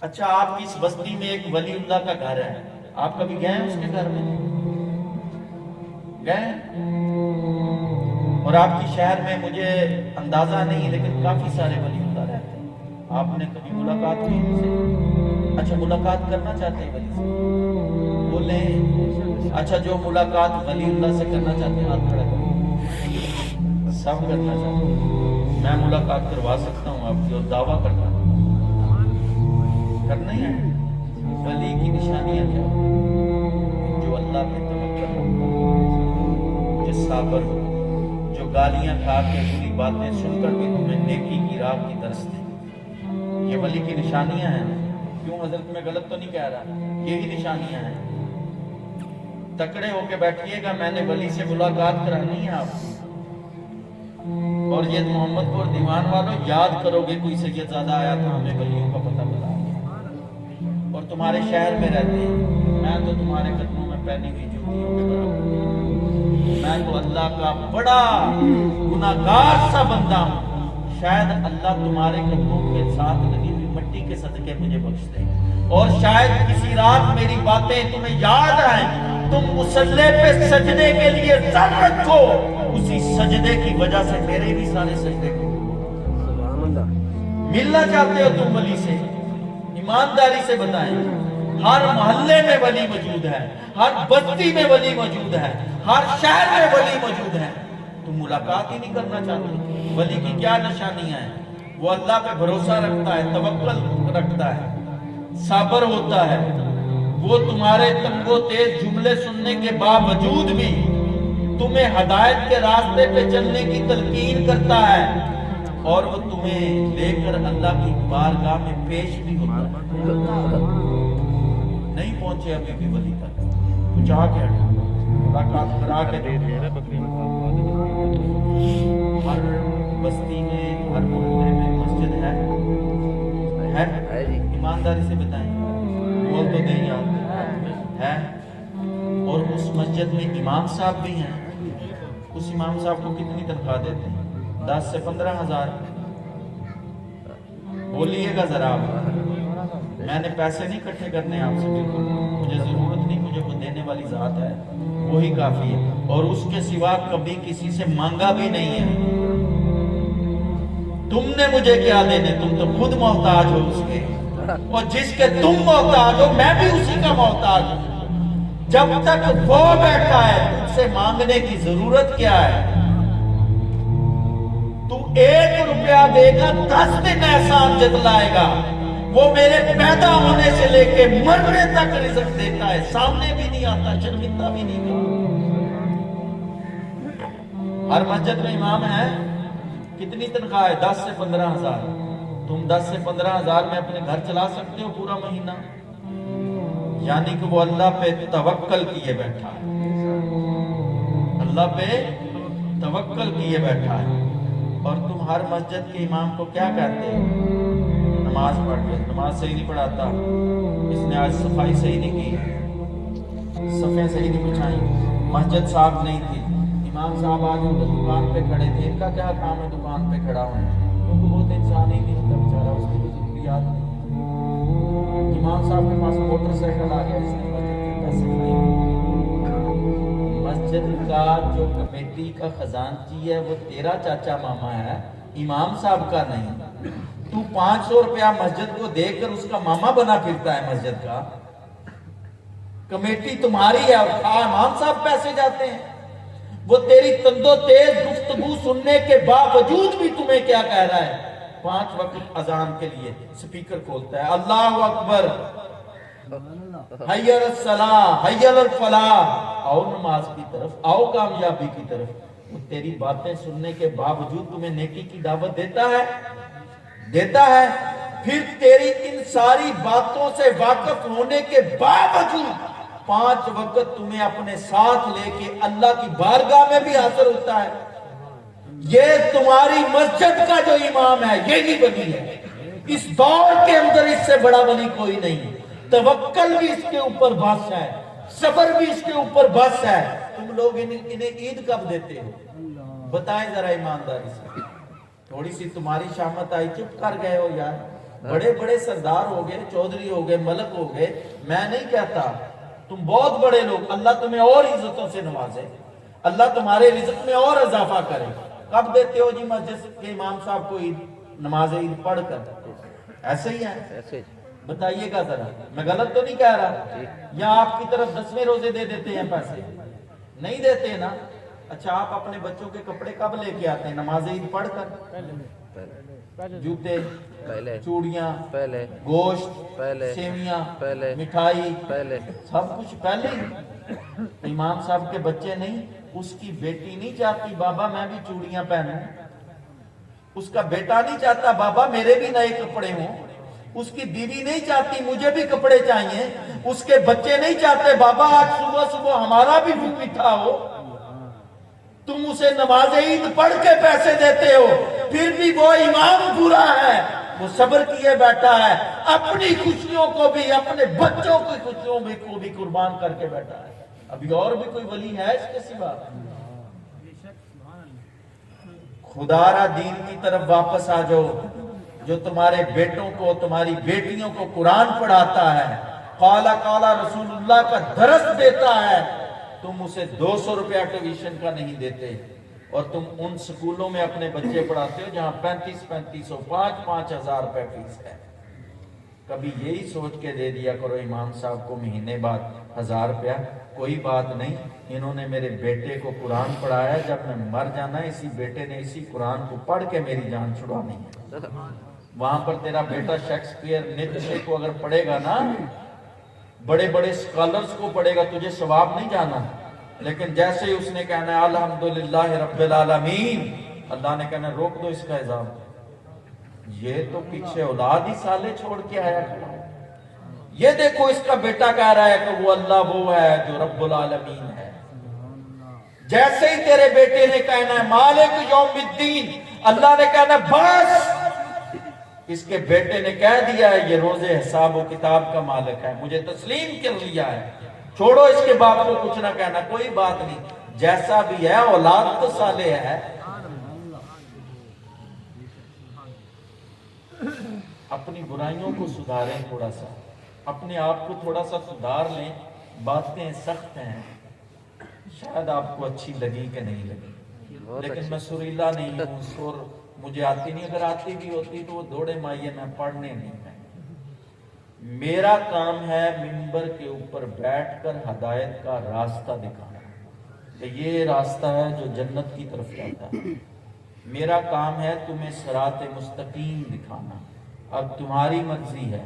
اچھا، آپ کی اس بستی میں ایک ولی اللہ کا گھر ہے، آپ کبھی گئے ہیں اس کے گھر میں؟ گئے؟ اور آپ کی شہر میں مجھے اندازہ نہیں لیکن کافی سارے ولی اللہ رہتے ہیں، آپ نے کبھی ملاقات کی ان سے؟ اچھا، ملاقات کرنا چاہتے ہیں ولی سے؟ بولیں اچھا، جو ملاقات ولی اللہ سے کرنا چاہتے ہیں ہاتھ کھڑا کریں۔ سب کرنا چاہتے ہیں؟ میں ملاقات کروا سکتا ہوں آپ کی، اور دعویٰ کرتا ہوں کرنا ہی ہے۔ ولی کی نشانیاں کیا ہوتی ہیں؟ جو اللہ پہ توکل رکھتا ہے، جو صابر ہو، جو گالیاں کھا کے بری باتیں سن کر بھی تمہیں نیکی کی راہ کی طرف دے، یہ ولی کی نشانیاں ہیں۔ کیوں حضرت، میں غلط تو نہیں کہہ رہا؟ یہی نشانیاں ہیں۔ تکڑے ہو کے بیٹھیے گا، میں نے ولی سے ملاقات کرانی ہے آپ کو۔ اور یہ محمد پور دیوان والوں یاد کرو گے، کوئی سید زادہ آیا تھا ہمیں ولیوں کا پتہ بتا، اور تمہارے شہر میں رہتے ہیں، میں تو تمہارے قدموں میں پہنی ہوئی جوتیوں کے برابر، میں تو اللہ کا بڑا گناہگار سا بندہ ہوں، شاید اللہ تمہارے قدموں کے ساتھ لگی ہوئی مٹی کے صدقے مجھے بخش دے، اور شاید کسی رات میری باتیں تمہیں یاد آئیں، تم مصلی پہ سجدے کے لیے سر رکھو، اسی سجدے کی وجہ سے میرے بھی سارے سجدے کو ملنا چاہتے ہو تم ولی سے؟ ایمانداری سے بتائیں، ہر محلے میں ولی موجود ہے، ہر بستی میں ولی موجود ہے، ہر شہر میں ولی موجود ہے، تم ملاقات ہی نہیں کرنا چاہتے؟ ولی کی کیا نشانیاں ہیں؟ وہ اللہ پہ بھروسہ رکھتا ہے، توکل رکھتا ہے، صابر ہوتا ہے، وہ تمہارے تنگ و تیز جملے سننے کے باوجود بھی تمہیں ہدایت کے راستے پہ چلنے کی تلقین کرتا ہے، اور وہ تمہیں لے کر اللہ کی بارگاہ میں پیش بھی ہوتا ہے۔ نہیں پہنچے ابھی بھی ولی تک، کچھ آ کے ملاقات کرا کے دے۔ ہر بستی میں، ہر محلے میں مسجد ہے؟ ایمانداری سے بتائیں، بول تو دیں یار، ہے؟ اور اس مسجد میں امام صاحب بھی ہیں، اس امام صاحب کو کتنی تنخواہ دیتے ہیں؟ 10 سے 15 ہزار؟ بولیے گا ذرا آپ۔ میں نے پیسے نہیں اکٹھے کرنے آپ سے، بالکل مجھے ضرورت نہیں، مجھے وہ دینے والی ذات ہے، وہی کافی ہے، اور اس کے سوا کبھی کسی سے مانگا بھی نہیں ہے۔ تم نے مجھے کیا دینے، تم تو خود محتاج ہو اس کے، اور جس کے تم محتاج ہو میں بھی اسی کا محتاج ہوں۔ جب تک وہ بیٹھا ہے تم سے مانگنے کی ضرورت کیا ہے؟ تو 1 روپیہ دے گا 10 دن احسان جتلائے گا، وہ میرے پیدا ہونے سے لے کے مرنے تک رزق دیتا ہے، سامنے بھی نہیں آتا، شرمندہ بھی نہیں کرتا۔ ہر مسجد میں امام ہے، کتنی تنخواہ ہے؟ 10 سے 15 ہزار۔ تم 10 سے 15 ہزار میں اپنے گھر چلا سکتے ہو پورا مہینہ؟ یعنی کہ وہ اللہ پہ توکل کیے بیٹھا ہے، اللہ پہ توکل کیے بیٹھا ہے، اور تم ہر مسجد کے امام کو کیا کہتے ہو؟ نماز پڑھ لے، نماز صحیح نہیں پڑھاتا، اس نے آج صفائی صحیح نہیں کی، صفیں صحیح نہیں بچھائیں، مسجد صاف نہیں تھی، امام صاحب آج دکان پہ کھڑے تھے، ان کا کیا کام ہے دکان پہ کھڑا ہوں؟ کیونکہ وہ تو انسان ہی نہیں ہوتا بیچارہ، اس کی بھی ضروریات نہیں۔ امام صاحب کے پاس موٹر سائیکل آ گیا، اس نے مسجد کے پیسے کھائے۔ مسجد کا جو کمیٹی کا خزانچی ہے وہ تیرا چاچا ماما ہے، امام صاحب کا نہیں۔ تو 500 روپیہ مسجد کو دے کر اس کا ماما بنا پھرتا ہے مسجد کا، کمیٹی تمہاری ہے، اور امام صاحب پیسے جاتے ہیں۔ وہ تیری تندو تیز گفتگو سننے کے باوجود بھی تمہیں کیا کہہ رہا ہے؟ 5 وقت اذان کے لیے سپیکر کھولتا ہے، اللہ اکبر، حی علی الصلاۃ، حی علی الفلاح، آؤ نماز کی طرف، آؤ کامیابی کی طرف۔ وہ تیری باتیں سننے کے باوجود تمہیں نیکی کی دعوت دیتا ہے؟ پھر تیری ان ساری باتوں سے واقف ہونے کے باوجود 5 وقت تمہیں اپنے ساتھ لے کے اللہ کی بارگاہ میں بھی حاضر ہوتا ہے۔ یہ تمہاری مسجد کا جو امام ہے یہی ولی ہے، اس دور کے اندر اس سے بڑا ولی کوئی نہیں۔ توکل بھی اس کے اوپر بس ہے، صبر بھی اس کے اوپر بس ہے۔ تم لوگ انہیں عید کب دیتے ہو؟ بتائیں ذرا ایمانداری سے، تھوڑی سی تمہاری شامت آئی چپ کر گئے ہو یار، بڑے بڑے سردار ہو گئے، چودھری ہو گئے، ملک ہو گئے، میں نہیں کہتا، تم بہت بڑے لوگ، اللہ تمہیں اور عزتوں سے نوازے، اللہ تمہارے رزق میں اور اضافہ کرے۔ کب دیتے ہو جی مسجد کے امام صاحب کو عید، نماز عید پڑھ کر؟ ایسے ہی ہے؟ بتائیے گا ذرا، میں غلط تو نہیں کہہ رہا؟ یا آپ کی طرف 10ویں روزے دے دیتے ہیں پیسے؟ نہیں دیتے نا؟ اچھا آپ اپنے بچوں کے کپڑے کب لے کے آتے ہیں؟ نماز عید پڑھ کر؟ جوتے پہلے، چوڑیاں پہلے، گوشت پہلے، سیویاں پہلے، مٹھائی پہلے، سب کچھ پہلے ہی۔ امام صاحب کے بچے نہیں، اس کی بیٹی نہیں چاہتی بابا میں بھی چوڑیاں پہنوں، اس کا بیٹا نہیں چاہتا بابا میرے بھی نئے کپڑے ہوں، اس کی بیوی نہیں چاہتی مجھے بھی کپڑے چاہیے، اس کے بچے نہیں چاہتے بابا آج صبح صبح ہمارا بھی میٹھا ہو، تم اسے نماز عید پڑھ کے پیسے دیتے ہو، پھر بھی وہ امام برا ہے، وہ صبر کیے بیٹھا ہے، اپنی خوشیوں کو بھی، اپنے بچوں کی خوشیوں کو بھی قربان کر کے بیٹھا ہے۔ ابھی اور بھی کوئی ولی ہے اس کے سوا؟ خدا را دین کی طرف واپس آ جاؤ، جو تمہارے بیٹوں کو، تمہاری بیٹیوں کو قرآن پڑھاتا ہے، قالا قالا رسول اللہ کا درس دیتا ہے، تم اسے 200 روپیہ ٹیوشن کا نہیں دیتے، اور تم ان سکولوں میں اپنے بچے پڑھاتے ہو جہاں 3500 5,000 روپے فیس ہے۔ کبھی یہی سوچ کے دے دیا کرو امام صاحب کو مہینے بعد 1000 روپیہ، کوئی بات نہیں، انہوں نے میرے بیٹے کو قرآن پڑھایا، جب میں مر جانا اسی بیٹے نے اسی قرآن کو پڑھ کے میری جان چھڑانی ہے۔ وہاں پر تیرا بیٹا شیکسپیئر، نیتشے کو اگر پڑھے گا نا، بڑے بڑے سکالرز کو پڑھے گا، تجھے ثواب نہیں جانا، لیکن جیسے ہی اس نے کہنا ہے الحمدللہ رب العالمین، اللہ نے کہنا روک دو اس کا عذاب، یہ تو پیچھے اولاد ہی سالے چھوڑ کے آیا کھڑا ہے۔ یہ دیکھو اس کا بیٹا کہہ رہا ہے کہ وہ اللہ وہ ہے جو رب العالمین ہے۔ جیسے ہی تیرے بیٹے نے کہنا ہے مالک یوم الدین، اللہ نے کہنا بس، اس کے بیٹے نے کہہ دیا ہے یہ روز حساب و کتاب کا مالک ہے، مجھے تسلیم کر لیا ہے، چھوڑو اس کے باپ کو کچھ نہ کہنا، کوئی بات نہیں، جیسا بھی ہے اولاد تو صالح ہے۔ اپنی برائیوں کو سدھاریں، تھوڑا سا اپنے آپ کو تھوڑا سا سدھار لیں، باتیں سخت ہیں، شاید آپ کو اچھی لگی کہ نہیں لگی، لیکن میں سریلا نہیں ہوں، سر مجھے آتی نہیں، اگر آتی بھی ہوتی تو وہ دوڑے مائیے میں پڑھنے نہیں ہے۔ میرا کام ہے منبر کے اوپر بیٹھ کر ہدایت کا راستہ دکھانا، کہ یہ راستہ ہے جو جنت کی طرف جاتا ہے، میرا کام ہے تمہیں صراط مستقیم دکھانا، اب تمہاری مرضی ہے